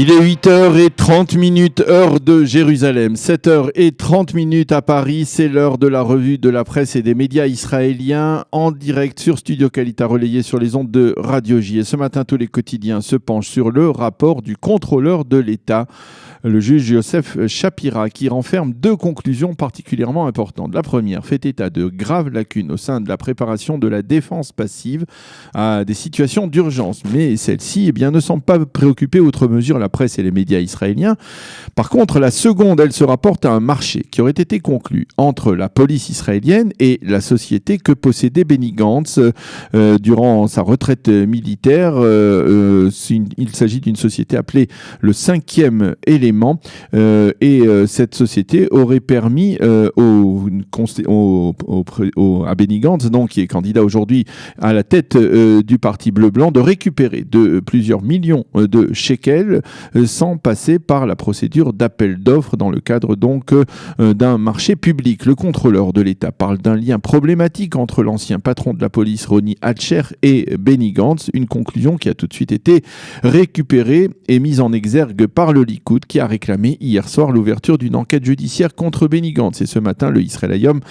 Il est 8h30, heure de Jérusalem, 7h30 à Paris, c'est l'heure de la revue de la presse et des médias israéliens en direct sur Studio Kalita, relayé sur les ondes de Radio J. Et ce matin, tous les quotidiens se penchent sur le rapport du contrôleur de l'État, le juge Yosef Shapira, qui renferme deux conclusions particulièrement importantes. La première fait état de graves lacunes au sein de la préparation de la défense passive à des situations d'urgence, mais celle-ci ne semble pas préoccuper outre mesure la presse et les médias israéliens. Par contre, la seconde, elle se rapporte à un marché qui aurait été conclu entre la police israélienne et la société que possédait Benny Gantz durant sa retraite militaire. Il s'agit d'une société appelée le 5e élément et cette société aurait permis à Benny Gantz, donc, qui est candidat aujourd'hui à la tête du parti bleu-blanc, de récupérer de plusieurs millions de shekels sans passer par la procédure d'appel d'offres dans le cadre donc d'un marché public. Le contrôleur de l'État parle d'un lien problématique entre l'ancien patron de la police Ronnie Alcher et Benny Gantz, une conclusion qui a tout de suite été récupérée et mise en exergue par le Likoud, qui a réclamé hier soir l'ouverture d'une enquête judiciaire contre Benny Gantz. Et ce matin, le Israël Hayom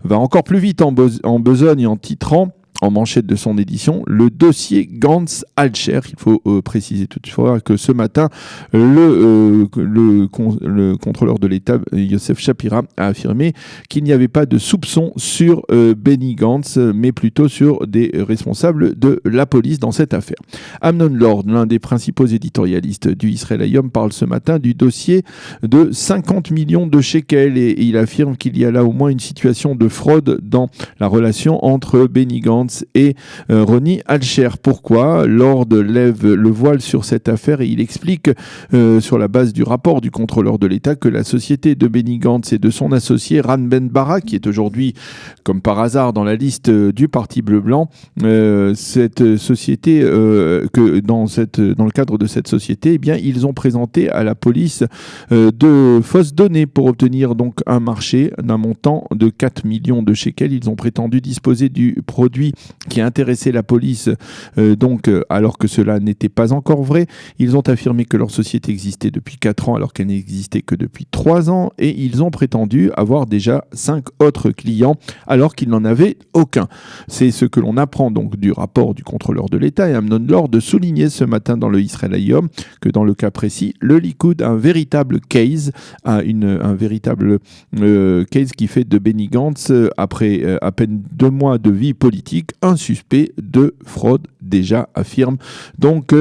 va encore plus vite en besogne en titrant en manchette de son édition, le dossier Gantz-Alcher. Il faut préciser toutefois que ce matin, le contrôleur de l'État, Yosef Shapira, a affirmé qu'il n'y avait pas de soupçon sur Benny Gantz, mais plutôt sur des responsables de la police dans cette affaire. Amnon Lord, l'un des principaux éditorialistes du Israël Hayom, parle ce matin du dossier de 50 millions de shekels et il affirme qu'il y a là au moins une situation de fraude dans la relation entre Benny Gantz et Ronnie Alcher. Pourquoi? Lord lève le voile sur cette affaire et il explique sur la base du rapport du contrôleur de l'État que la société de Benny Gantz et de son associé Ran Ben Barak, qui est aujourd'hui comme par hasard dans la liste du parti bleu-blanc, cette société que dans le cadre de cette société, ils ont présenté à la police de fausses données pour obtenir donc un marché d'un montant de 4 millions de shekels. Ils ont prétendu disposer du produit qui a intéressé la police, alors que cela n'était pas encore vrai. Ils ont affirmé que leur société existait depuis 4 ans alors qu'elle n'existait que depuis 3 ans et ils ont prétendu avoir déjà 5 autres clients alors qu'ils n'en avaient aucun. C'est ce que l'on apprend donc du rapport du contrôleur de l'État et Amnon Lord de souligner ce matin dans le Israël Hayom que dans le cas précis, le Likoud a un véritable case, case qui fait de Benny Gantz, après à peine 2 mois de vie politique, un suspect de fraude déjà, affirme donc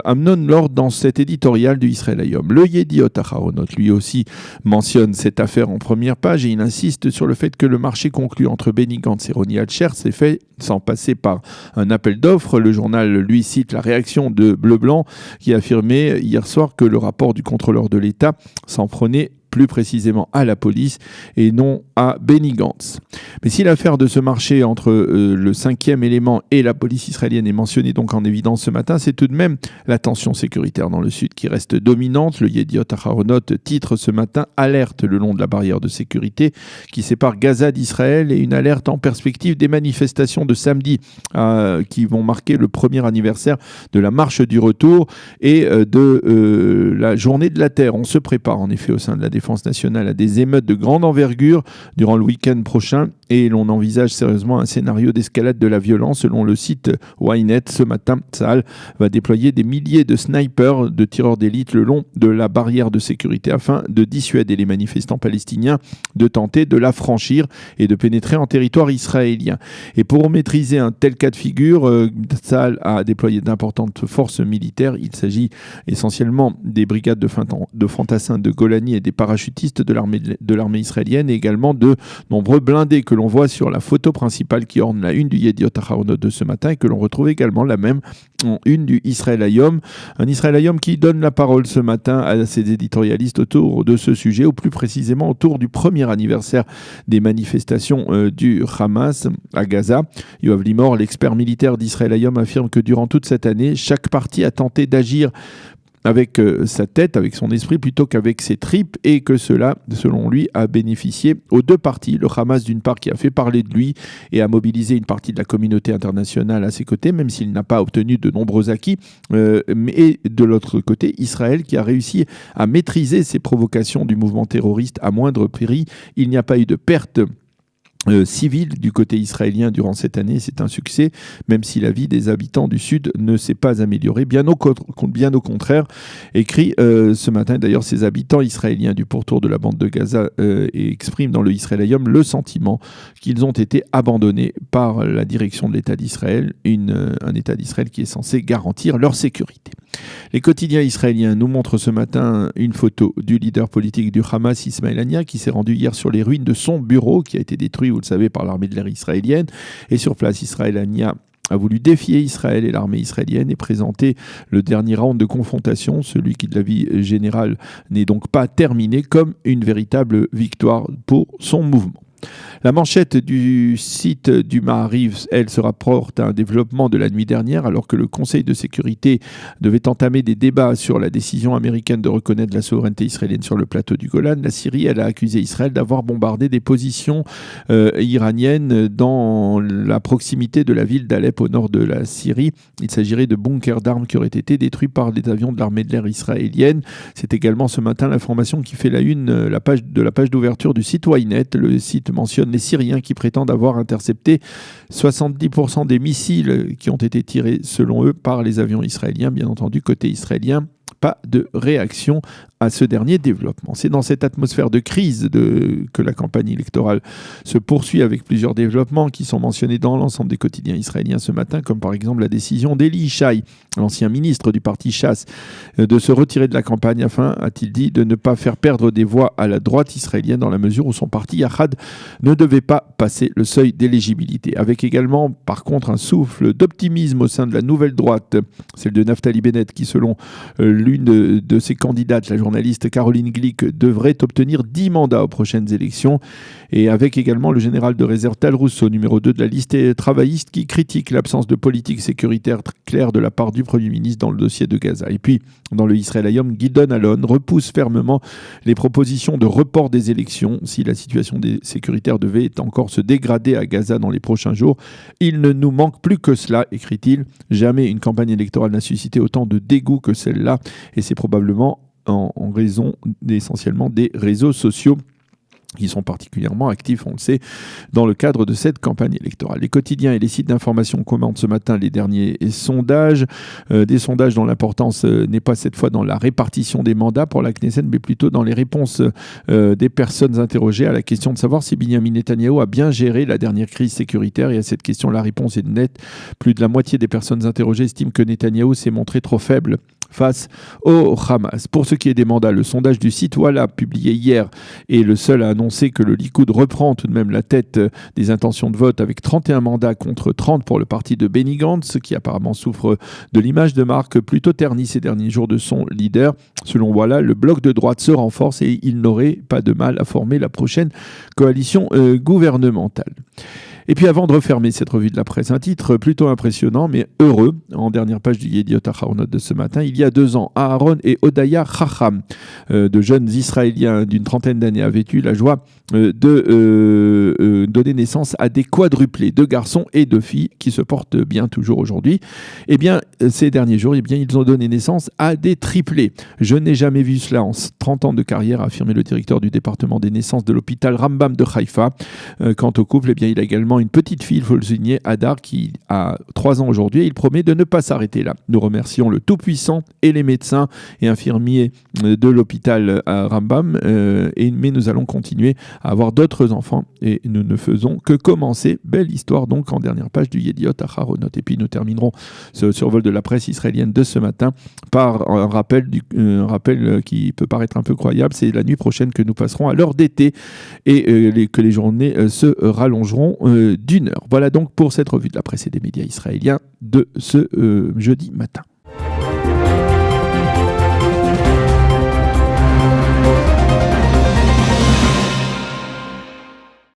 Amnon Lord dans cet éditorial du Israël Hayom. Le Yediot Aharonot lui aussi mentionne cette affaire en première page et il insiste sur le fait que le marché conclu entre Benny Gantz et Ronnie Alcher s'est fait sans passer par un appel d'offres. Le journal lui cite la réaction de Bleu-Blanc qui affirmait hier soir que le rapport du contrôleur de l'État s'en prenait plus précisément à la police et non à Benny Gantz. Mais si l'affaire de ce marché entre le 5e élément et la police israélienne est mentionnée donc en évidence ce matin, c'est tout de même la tension sécuritaire dans le sud qui reste dominante. Le Yediot Aharonot titre ce matin « Alerte le long de la barrière de sécurité qui sépare Gaza d'Israël » et une alerte en perspective des manifestations de samedi qui vont marquer le premier anniversaire de la marche du retour et de la journée de la terre. On se prépare en effet au sein de la Défense nationale à des émeutes de grande envergure durant le week-end prochain et l'on envisage sérieusement un scénario d'escalade de la violence. Selon le site Ynet, ce matin, Tsahal va déployer des milliers de snipers, de tireurs d'élite le long de la barrière de sécurité afin de dissuader les manifestants palestiniens de tenter de la franchir et de pénétrer en territoire israélien. Et pour maîtriser un tel cas de figure, Tsahal a déployé d'importantes forces militaires. Il s'agit essentiellement des brigades de fantassins de Golani et des parachutistes de l'armée israélienne et également de nombreux blindés que l'on voit sur la photo principale qui orne la une du Yediot Aharonot de ce matin et que l'on retrouve également la même en une du Israël Hayom. Un Israël Hayom qui donne la parole ce matin à ses éditorialistes autour de ce sujet, ou plus précisément autour du premier anniversaire des manifestations du Hamas à Gaza. Yoav Limor, l'expert militaire d'Israël Hayom, affirme que durant toute cette année, chaque parti a tenté d'agir avec sa tête, avec son esprit, plutôt qu'avec ses tripes, et que cela, selon lui, a bénéficié aux deux parties. Le Hamas, d'une part, qui a fait parler de lui et a mobilisé une partie de la communauté internationale à ses côtés, même s'il n'a pas obtenu de nombreux acquis, et de l'autre côté, Israël, qui a réussi à maîtriser ces provocations du mouvement terroriste à moindre prix. Il n'y a pas eu de perte civile du côté israélien durant cette année. C'est un succès, même si la vie des habitants du Sud ne s'est pas améliorée. Bien au contraire, écrit ce matin d'ailleurs ces habitants israéliens du pourtour de la bande de Gaza et expriment dans le Israël Hayom le sentiment qu'ils ont été abandonnés par la direction de l'État d'Israël, un État d'Israël qui est censé garantir leur sécurité. Les quotidiens israéliens nous montrent ce matin une photo du leader politique du Hamas, Ismail Haniyeh, qui s'est rendu hier sur les ruines de son bureau, qui a été détruit, vous le savez, par l'armée de l'air israélienne. Et sur place, Ismail Haniyeh a voulu défier Israël et l'armée israélienne et présenter le dernier round de confrontation, celui qui de la vie générale n'est donc pas terminé, comme une véritable victoire pour son mouvement. La manchette du site du Maariv, elle, se rapporte à un développement de la nuit dernière, alors que le Conseil de sécurité devait entamer des débats sur la décision américaine de reconnaître la souveraineté israélienne sur le plateau du Golan. La Syrie, elle a accusé Israël d'avoir bombardé des positions iraniennes dans la proximité de la ville d'Alep au nord de la Syrie. Il s'agirait de bunkers d'armes qui auraient été détruits par des avions de l'armée de l'air israélienne. C'est également ce matin l'information qui fait la une la page d'ouverture du site Ynet. Le site mentionne les Syriens qui prétendent avoir intercepté 70% des missiles qui ont été tirés, selon eux, par les avions israéliens. Bien entendu, côté israélien, pas de réaction à ce dernier développement. C'est dans cette atmosphère de crise que la campagne électorale se poursuit, avec plusieurs développements qui sont mentionnés dans l'ensemble des quotidiens israéliens ce matin, comme par exemple la décision d'Eli Yishai, l'ancien ministre du parti Chasse, de se retirer de la campagne afin, a-t-il dit, de ne pas faire perdre des voix à la droite israélienne, dans la mesure où son parti Yachad ne devait pas passer le seuil d'éligibilité. Avec également, par contre, un souffle d'optimisme au sein de la nouvelle droite, celle de Naftali Bennett, qui, selon l'une de ses candidates, la journaliste Caroline Glick, devrait obtenir 10 mandats aux prochaines élections. Et avec également le général de réserve Tal Rousseau, numéro 2 de la liste travailliste, qui critique l'absence de politique sécuritaire claire de la part du Premier ministre dans le dossier de Gaza. Et puis, dans le Israël Hayom, Gidon Alon repousse fermement les propositions de report des élections si la situation sécuritaire devait encore se dégrader à Gaza dans les prochains jours. Il ne nous manque plus que cela, écrit-il. Jamais une campagne électorale n'a suscité autant de dégoût que celle-là, et c'est probablement en raison essentiellement des réseaux sociaux qui sont particulièrement actifs, on le sait, dans le cadre de cette campagne électorale. Les quotidiens et les sites d'information commentent ce matin les derniers sondages, des sondages dont l'importance n'est pas cette fois dans la répartition des mandats pour la Knesset, mais plutôt dans les réponses des personnes interrogées à la question de savoir si Benyamin Netanyahou a bien géré la dernière crise sécuritaire. Et à cette question, la réponse est nette. Plus de la moitié des personnes interrogées estiment que Netanyahou s'est montré trop faible face au Hamas. Pour ce qui est des mandats, le sondage du site Walla, publié hier, est le seul à annoncer que le Likoud reprend tout de même la tête des intentions de vote, avec 31 mandats contre 30 pour le parti de Benny Gantz, qui apparemment souffre de l'image de marque plutôt ternie ces derniers jours de son leader. Selon Walla, le bloc de droite se renforce et il n'aurait pas de mal à former la prochaine coalition gouvernementale. Et puis avant de refermer cette revue de la presse, un titre plutôt impressionnant mais heureux, en dernière page du Yediot Aharonot de ce matin. Il y a 2 ans, Aaron et Odaya Chacham, de jeunes Israéliens d'une trentaine d'années, avaient eu la joie de donner naissance à des quadruplés, 2 garçons et 2 filles, qui se portent bien toujours aujourd'hui. Eh bien, ces derniers jours, ils ont donné naissance à des triplés. Je n'ai jamais vu cela en 30 ans de carrière, a affirmé le directeur du département des naissances de l'hôpital Rambam de Haïfa. Quant au couple, eh bien, il a également une petite fille, il faut le souligner, Hadar, qui a 3 ans aujourd'hui, et il promet de ne pas s'arrêter là. Nous remercions le Tout-Puissant et les médecins et infirmiers de l'hôpital Rambam, mais nous allons continuer à avoir d'autres enfants et nous ne faisons que commencer. Belle histoire donc en dernière page du Yediot Aharonot. Et puis nous terminerons ce survol de la presse israélienne de ce matin par un rappel qui peut paraître un peu croyable. C'est la nuit prochaine que nous passerons à l'heure d'été et que les journées se rallongeront d'1 heure. Voilà donc pour cette revue de la presse et des médias israéliens de ce jeudi matin.